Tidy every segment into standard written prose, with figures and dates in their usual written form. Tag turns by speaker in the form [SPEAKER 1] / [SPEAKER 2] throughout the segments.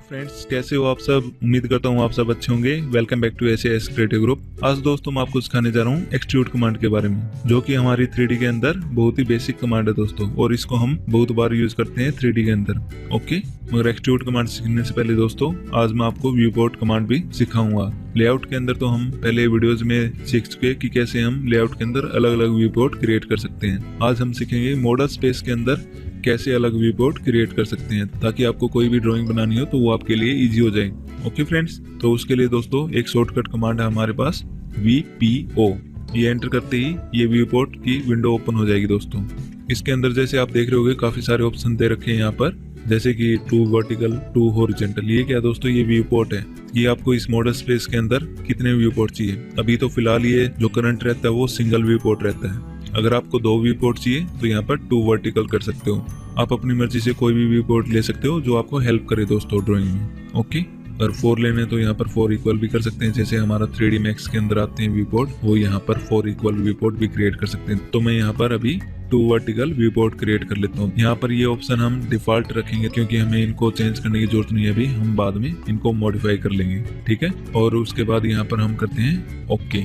[SPEAKER 1] Friends, कैसे हो आप सब। उम्मीद करता हूँ आप सब अच्छे होंगे। Welcome back to S creative group. आज दोस्तों मैं आपको सिखाने जा रहा हूँ एक्सट्रूड कमांड के बारे में, जो कि हमारी 3D के अंदर बहुत ही बेसिक कमांड है दोस्तों, और इसको हम बहुत बार यूज करते हैं 3D के अंदर। ओके, मगर एक्सट्रूड कमांड सीखने से पहले दोस्तों आज मैं आपको व्यू पोर्ट कमांड भी सिखाऊंगा। लेआउट के अंदर तो हम पहले वीडियोज में सीख चुके कि कैसे हम लेआउट के अंदर अलग अलग व्यू पोर्ट क्रिएट कर सकते हैं। आज हम सीखेंगे मॉडल स्पेस के अंदर कैसे अलग व्यू पोर्ट क्रिएट कर सकते हैं, ताकि आपको कोई भी ड्राइंग बनानी हो तो वो आपके लिए इजी हो जाए। ओके फ्रेंड्स, तो उसके लिए दोस्तों एक शॉर्टकट कमांड है हमारे पास, VPO। ये एंटर करते ही ये व्यू पोर्ट की विंडो ओपन हो जाएगी दोस्तों। इसके अंदर जैसे आप देख रहे होगे काफी सारे ऑप्शन दे रखे हैं यहाँ पर, जैसे कि 2 वर्टिकल 2 हॉरिजॉन्टल। ये क्या दोस्तों, ये व्यू पोर्ट है। ये आपको इस मॉडल स्पेस के अंदर कितने व्यू पोर्ट चाहिए। अभी तो फिलहाल ये जो करंट रहता है वो सिंगल व्यू पोर्ट रहता है। अगर आपको 2 व्यू पोर्ट चाहिए तो यहाँ पर 2 वर्टिकल कर सकते हो। आप अपनी मर्जी से कोई भी व्यू पोर्ट ले सकते हो जो आपको हेल्प करे दोस्तों ड्राइंग में। ओके, अगर 4 लेने तो यहाँ पर 4 इक्वल भी कर सकते हैं, जैसे हमारा 3D Max के अंदर आते हैं व्यू पोर्ट, वो यहाँ पर 4 इक्वल व्यू पोर्ट भी क्रिएट कर सकते हैं। तो मैं यहाँ पर अभी 2 वर्टिकल व्यू पोर्ट क्रिएट कर लेता हूँ। यहाँ पर ये ऑप्शन हम डिफॉल्ट रखेंगे क्योंकि हमें इनको चेंज करने की जरूरत नहीं है। अभी हम बाद में इनको मॉडिफाई कर लेंगे, ठीक है। और उसके बाद यहाँ पर हम करते हैं ओके।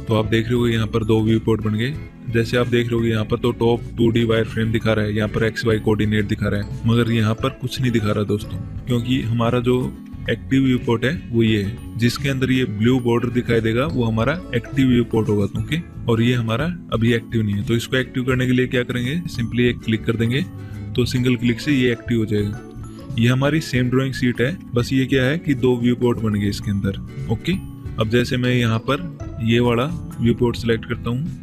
[SPEAKER 1] तो आप देख रहे हो यहाँ पर 2 व्यू पोर्ट बन गए। जैसे आप देख रहे हो यहाँ पर तो टॉप 2D वायर फ्रेम दिखा रहा है, यहाँ पर XY कोऑर्डिनेट दिखा रहा है, मगर यहाँ पर कुछ नहीं दिखा रहा दोस्तों, क्योंकि हमारा जो एक्टिव व्यू पोर्ट है वो ये है, जिसके अंदर ये ब्लू बॉर्डर दिखाई देगा वो हमारा एक्टिव व्यू पोर्ट होगा। ओके, और ये हमारा अभी एक्टिव नहीं है। तो इसको एक्टिव करने के लिए क्या करेंगे, सिंपली एक क्लिक कर देंगे तो सिंगल क्लिक से ये एक्टिव हो जाएगा। ये हमारी सेम ड्रॉइंग शीट है, बस ये क्या है कि 2 व्यू पोर्ट बन गए इसके अंदर। ओके, अब जैसे मैं यहाँ पर ये वाला व्यू पोर्ट सिलेक्ट करता हूँ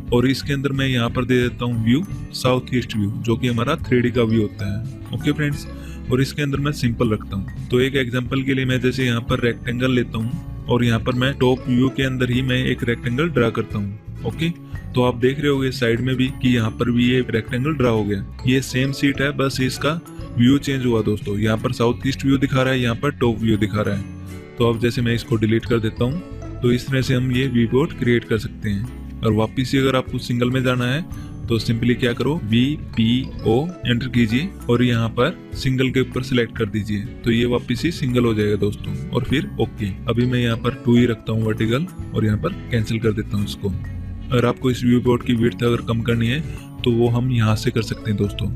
[SPEAKER 1] और इसके अंदर मैं यहाँ पर दे देता हूँ व्यू साउथ ईस्ट व्यू, जो कि हमारा 3D का व्यू होता है। ओके फ्रेंड्स, और इसके अंदर मैं सिंपल रखता हूँ। तो एक एग्जांपल के लिए मैं जैसे यहाँ पर रेक्टेंगल लेता हूँ और यहाँ पर मैं टॉप व्यू के अंदर ही मैं एक रेक्टेंगल ड्रा करता हूँ। ओके, तो आप देख रहे होगे साइड में भी कि यहाँ पर भी ये रेक्टेंगल ड्रा हो गया। ये सेम सीट है, बस इसका व्यू चेंज हुआ दोस्तों। यहाँ पर साउथ ईस्ट व्यू दिखा रहा है, यहाँ पर टॉप व्यू दिखा रहा है। तो अब जैसे मैं इसको डिलीट कर देता हूँ, तो इस तरह से हम ये व्यू पोर्ट क्रिएट कर सकते हैं। और वापिस से अगर आपको सिंगल में जाना है तो सिंपली क्या करो, VPO एंटर कीजिए और यहाँ पर सिंगल के ऊपर सिलेक्ट कर दीजिए, तो ये वापिस ही सिंगल हो जाएगा दोस्तों। और फिर ओके। अभी मैं यहाँ पर 2 ही रखता हूँ वर्टिकल और यहाँ पर कैंसिल कर देता हूँ इसको। अगर आपको इस व्यू पोर्ट की विड्थ अगर कम करनी है तो वो हम यहाँ से कर सकते हैं दोस्तों।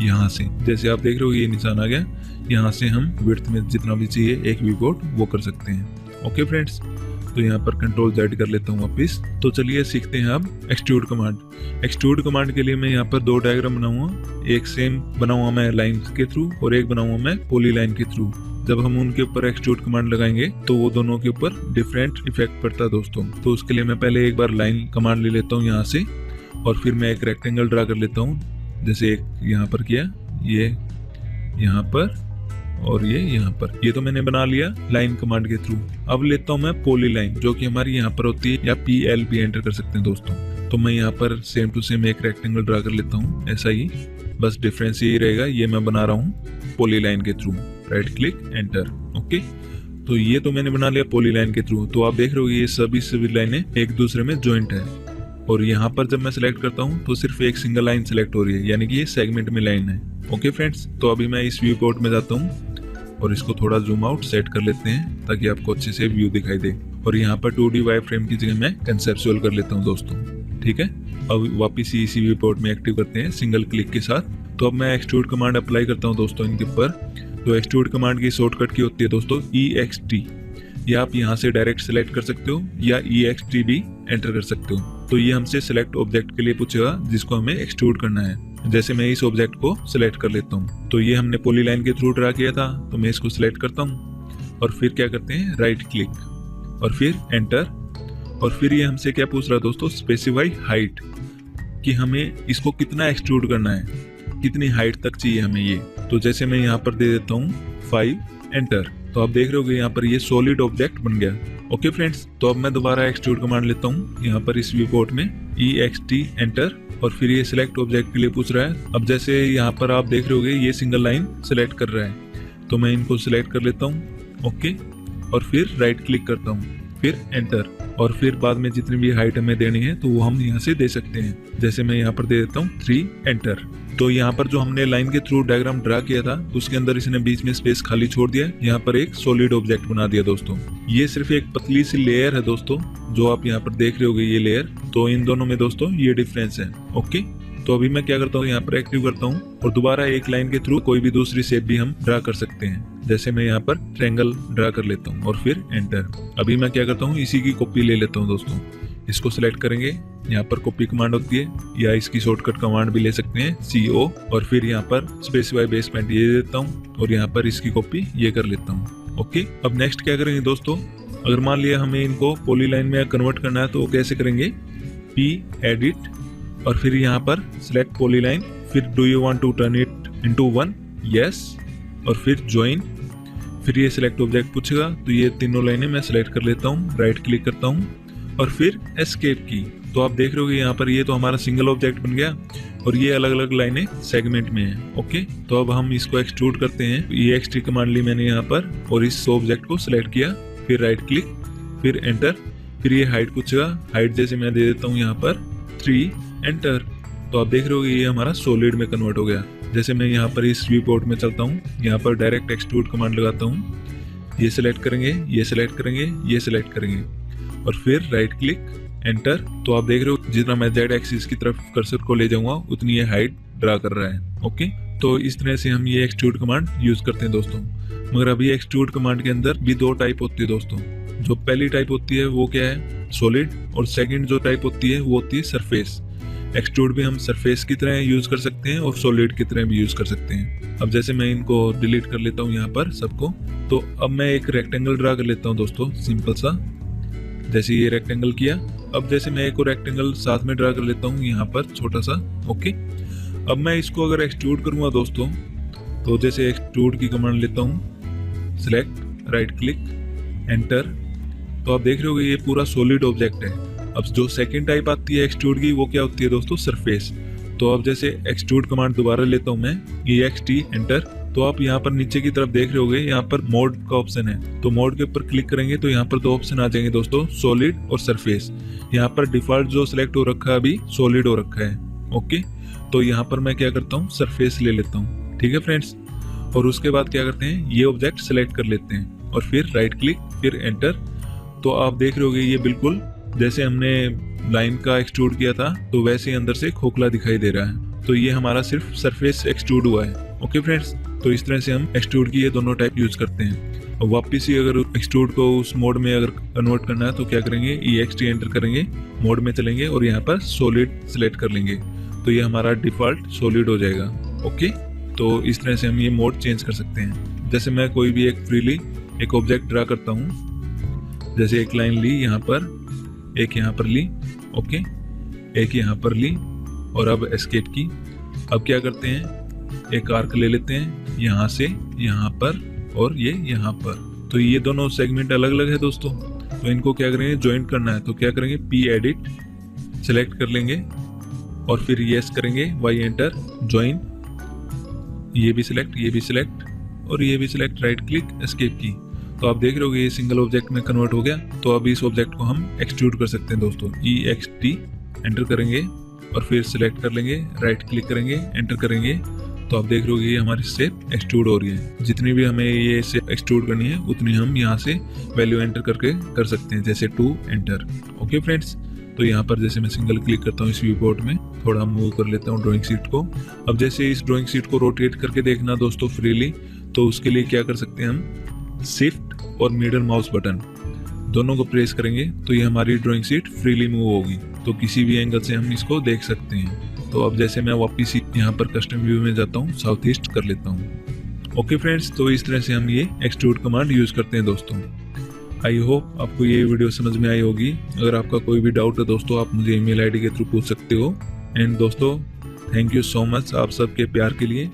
[SPEAKER 1] यहाँ से जैसे आप देख रहे हो ये निशान आ गया, यहाँ से हम विड्थ में जितना भी चाहिए एक व्यू पोर्ट वो कर सकते हैं। ओके फ्रेंड्स, तो यहाँ पर Ctrl Z कर लेता हूँ वापिस। तो चलिए सीखते हैं अब एक्सट्रूड कमांड। एक्सट्रूड कमांड के लिए मैं यहाँ पर 2 डायग्राम बनाऊंगा, एक सेम बनाऊंगा मैं लाइन के थ्रू और एक बनाऊंगा मैं पॉली लाइन के थ्रू। जब हम उनके ऊपर एक्सट्रूड कमांड लगाएंगे तो वो दोनों के ऊपर डिफरेंट इफेक्ट पड़ता है दोस्तों। तो उसके लिए मैं पहले एक बार लाइन कमांड ले लेता हूँ यहाँ से, और फिर मैं एक रेक्टेंगल ड्रा कर लेता हूँ, जैसे एक यहाँ पर किया, ये यहाँ पर और ये यहाँ पर। ये तो मैंने बना लिया लाइन कमांड के थ्रू। अब लेता हूँ मैं पॉली लाइन, जो कि हमारी यहाँ पर होती है, या PLP एंटर कर सकते हैं दोस्तों। तो मैं यहाँ पर सेम टू सेम एक रेक्टेंगल ड्रा कर लेता हूँ, ऐसा ही, बस डिफरेंस यही रहेगा। ये मैं बना रहा हूँ पॉली लाइन के through, right click enter. Okay, तो ये तो मैंने बना लिया पॉली लाइन के थ्रू। तो आप देख रहे हो ये सभी लाइनें एक दूसरे में ज्वाइंट है। और यहाँ पर जब मैं सिलेक्ट करता हूँ तो सिर्फ एक सिंगल लाइन सिलेक्ट हो रही है, यानी कि ये सेगमेंट में लाइन है। ओके फ्रेंड्स, तो अभी मैं इस व्यू पोर्ट में जाता हूँ और इसको थोड़ा जूम आउट सेट कर लेते हैं ताकि आपको अच्छे से व्यू दिखाई दे। और यहाँ पर 2D वायर फ्रेम की जगह मैं कंसेप्चुअल कर लेता हूँ दोस्तों, ठीक है। अब वापिस ही इसी व्यू पोर्ट में एक्टिव करते हैं सिंगल क्लिक के साथ। तो अब मैं एक्सट्रूड कमांड अप्लाई करता हूँ दोस्तों इनके ऊपर। तो एक्सट्रूड कमांड की शॉर्टकट की होती है दोस्तों EXT। या आप यहाँ से डायरेक्ट सिलेक्ट कर सकते हो या EXT भी एंटर कर सकते हो। तो ये हमसे सिलेक्ट ऑब्जेक्ट के लिए पूछेगा जिसको हमें एक्सट्रूड करना है। जैसे मैं इस ऑब्जेक्ट को सिलेक्ट कर लेता हूँ, तो ये हमने पॉली लाइन के थ्रू ड्रा किया था, तो मैं इसको सिलेक्ट करता हूँ और फिर क्या करते हैं, राइट क्लिक और फिर एंटर। और फिर ये हमसे क्या पूछ रहा है दोस्तों, स्पेसिफाई हाइट, कि हमें इसको कितना एक्सट्रूड करना है, कितनी हाइट तक चाहिए हमें ये। तो जैसे मैं यहाँ पर दे देता हूँ 5 एंटर। तो आप देख रहे हो यहाँ पर ये सॉलिड ऑब्जेक्ट बन गया। ओके फ्रेंड्स, तो अब मैं दोबारा एक्सट्रूड कमांड लेता हूँ यहाँ पर इस व्यू पोर्ट में, EXT एंटर। और फिर ये सिलेक्ट ऑब्जेक्ट के लिए पूछ रहा है। अब जैसे यहाँ पर आप देख रहे होगे ये सिंगल लाइन सिलेक्ट कर रहा है, तो मैं इनको सिलेक्ट कर लेता हूँ। ओके, और फिर राइट क्लिक करता हूँ, फिर एंटर। और फिर बाद में जितनी भी हाइट हमें देनी है तो वो हम यहाँ से दे सकते हैं। जैसे मैं यहाँ पर दे देता हूँ 3 एंटर। तो यहाँ पर जो हमने लाइन के थ्रू डायग्राम ड्रा किया था उसके अंदर इसने बीच में स्पेस खाली छोड़ दिया, यहाँ पर एक सॉलिड ऑब्जेक्ट बना दिया दोस्तों। ये सिर्फ एक पतली सी लेयर है दोस्तों, जो आप यहाँ पर देख रहे होगे ये लेयर। तो इन दोनों में दोस्तों ये डिफरेंस है। ओके, तो अभी मैं क्या करता हूँ, यहाँ पर एक्टिव करता हूँ और दोबारा एक लाइन के थ्रू कोई भी दूसरी शेप भी हम ड्रा कर सकते हैं। जैसे मैं यहाँ पर ट्रायंगल ड्रा कर लेता हूँ और फिर एंटर। अभी मैं क्या करता हूँ, इसी की कॉपी ले लेता हूँ दोस्तों। इसको सिलेक्ट करेंगे, यहाँ पर कॉपी कमांड होती है या इसकी शॉर्टकट कमांड भी ले सकते हैं CO, और फिर यहाँ पर स्पेसिफाई बेसमेंट ये देता हूँ और यहाँ पर इसकी कॉपी ये कर लेता हूँ। ओके, अब नेक्स्ट क्या करेंगे दोस्तों, अगर मान लिया हमें इनको पॉलीलाइन में कन्वर्ट करना है तो कैसे करेंगे, P एडिट और फिर यहाँ पर सिलेक्ट पॉलीलाइन, फिर do you want to turn it into 1, yes, और फिर ज्वाइन। फिर ये सिलेक्ट ऑब्जेक्ट पूछेगा, तो ये तीनों लाइनें मैं सिलेक्ट कर लेता हूँ, राइट क्लिक करता हूँ और फिर एस्केप की। तो आप देख रहे हो यहाँ पर ये तो हमारा सिंगल ऑब्जेक्ट बन गया और ये अलग अलग लाइनें सेगमेंट में है। ओके, तो अब हम इसको एक्सट्रूड करते हैं। ये एक्सट्री कमांड ली मैंने यहाँ पर और इस ऑब्जेक्ट को सिलेक्ट किया, फिर राइट क्लिक, फिर एंटर। फिर ये हाइट पूछेगा, हाइट जैसे मैं दे देता हूँ यहाँ पर 3, एंटर। तो आप देख रहे हो ये हमारा सॉलिड में कन्वर्ट हो गया। जैसे मैं यहाँ पर इस व्यू पोर्ट में चलता हूँ, यहाँ पर डायरेक्ट एक्सट्रूड कमांड लगाता हूँ, ये सिलेक्ट करेंगे, ये सिलेक्ट करेंगे, ये सिलेक्ट करेंगे और फिर राइट क्लिक, एंटर। तो आप देख रहे हो जितना मैं जेड एक्सिस की तरफ कर्सर को ले जाऊंगा उतनी ये हाइट ड्रा कर रहा है। ओके, तो इस तरह से हम ये एक्सट्रूड कमांड यूज करते हैं दोस्तों। मगर अभी एक्सट्रूड कमांड के अंदर भी 2 टाइप होती है दोस्तों। जो पहली टाइप होती है वो क्या है, सॉलिड, और सेकंड जो टाइप होती है वो होती है सरफेस। एक्सट्रूड भी हम सरफेस की तरह यूज कर सकते हैं और सॉलिड की तरह भी यूज कर सकते हैं। अब जैसे मैं इनको डिलीट कर लेता हूँ यहाँ पर सबको, तो अब मैं एक रेक्टेंगल ड्रा कर लेता हूँ दोस्तों, सिंपल सा। जैसे ये रेक्टेंगल किया, अब जैसे मैं एक और रेक्टेंगल साथ में ड्रा कर लेता हूँ यहाँ पर छोटा सा। ओके, अब मैं इसको अगर एक्सट्रूड करूँगा दोस्तों, तो जैसे एक्सट्रूड की कमांड लेता हूँ, सिलेक्ट, राइट क्लिक, एंटर। तो आप देख रहे हो ये पूरा सॉलिड ऑब्जेक्ट है। अब जो सेकंड टाइप आती है एक्सट्रूड की वो क्या होती है दोस्तों, सरफेस। तो अब जैसे एक्सट्रूड कमांड दोबारा लेता हूँ मैं, EXT, एंटर। तो आप यहाँ पर नीचे की तरफ देख रहे होगे, यहाँ पर मोड का ऑप्शन है। तो मोड के ऊपर क्लिक करेंगे तो यहाँ पर 2 ऑप्शन आ जाएंगे दोस्तों, सॉलिड और सरफेस। यहाँ पर डिफॉल्ट जो सिलेक्ट हो रखा है अभी सॉलिड हो रखा है। ओके, तो यहाँ पर मैं क्या करता हूँ, सरफेस ले लेता हूँ। ठीक है फ्रेंड्स, और उसके बाद क्या करते हैं, ये ऑब्जेक्ट सिलेक्ट कर लेते हैं और फिर राइट क्लिक, फिर एंटर। तो आप देख रहे होगे ये बिल्कुल जैसे हमने लाइन का एक्सट्रूड किया था तो वैसे ही अंदर से खोखला दिखाई दे रहा है। तो ये हमारा सिर्फ सरफेस एक्सट्रूड हुआ है। ओके फ्रेंड्स, तो इस तरह से हम एक्सट्रूड की ये दोनों टाइप यूज करते हैं। और वापिस ही अगर एक्सट्रूड को उस मोड में अगर कन्वर्ट करना है तो क्या करेंगे, EXT एंटर करेंगे, मोड में चलेंगे और यहाँ पर सॉलिड सिलेक्ट कर लेंगे। तो ये हमारा डिफॉल्ट सॉलिड हो जाएगा। ओके, तो इस तरह से हम ये मोड चेंज कर सकते हैं। जैसे मैं कोई भी एक फ्रीली एक ऑब्जेक्ट ड्रा करता हूँ, जैसे एक लाइन ली यहाँ पर, एक यहाँ पर ली, ओके, एक यहाँ पर ली और अब एस्केप की। अब क्या करते हैं, एक आर्क ले लेते हैं यहाँ से यहाँ पर और ये यहाँ पर। तो ये दोनों सेगमेंट अलग अलग है दोस्तों। तो इनको क्या करेंगे, ज्वाइन करना है। तो क्या करेंगे, P एडिट सिलेक्ट कर लेंगे और फिर यस करेंगे, Y एंटर, ज्वाइन। ये भी सिलेक्ट, ये भी सिलेक्ट और ये भी सिलेक्ट, राइट क्लिक, एस्केप की। तो आप देख रहे हो ये सिंगल ऑब्जेक्ट में कन्वर्ट हो गया। तो अब इस ऑब्जेक्ट को हम एक्सट्रूड कर सकते हैं दोस्तों। EXT एंटर करेंगे और फिर सिलेक्ट कर लेंगे, राइट क्लिक करेंगे, एंटर करेंगे। तो आप देख रहे हो ये हमारी शेप एक्सट्रूड हो रही है। जितनी भी हमें ये शेप एक्सट्रूड करनी है उतनी हम यहाँ से वैल्यू एंटर करके कर सकते हैं, जैसे 2 एंटर। ओके फ्रेंड्स, तो यहाँ पर जैसे मैं सिंगल क्लिक करता हूँ इस व्यू पोर्ट में, थोड़ा मूव कर लेता हूँ ड्राइंग शीट को। अब जैसे इस ड्राइंग शीट को रोटेट करके देखना दोस्तों फ्रीली, तो उसके लिए क्या कर सकते हैं हम, शिफ्ट और मिडल माउस बटन दोनों को प्रेस करेंगे तो ये हमारी ड्राइंग शीट फ्रीली मूव होगी। तो किसी भी एंगल से हम इसको देख सकते हैं। तो अब जैसे मैं वापस यहाँ पर कस्टम व्यू में जाता हूँ, साउथ ईस्ट कर लेता हूँ। ओके फ्रेंड्स, तो इस तरह से हम ये एक्सट्रूड कमांड यूज करते हैं दोस्तों। आई होप आपको ये वीडियो समझ में आई होगी। अगर आपका कोई भी डाउट है दोस्तों, आप मुझे ईमेल आईडी के थ्रू पूछ सकते हो। एंड दोस्तों, थैंक यू सो मच आप सबके प्यार के लिए।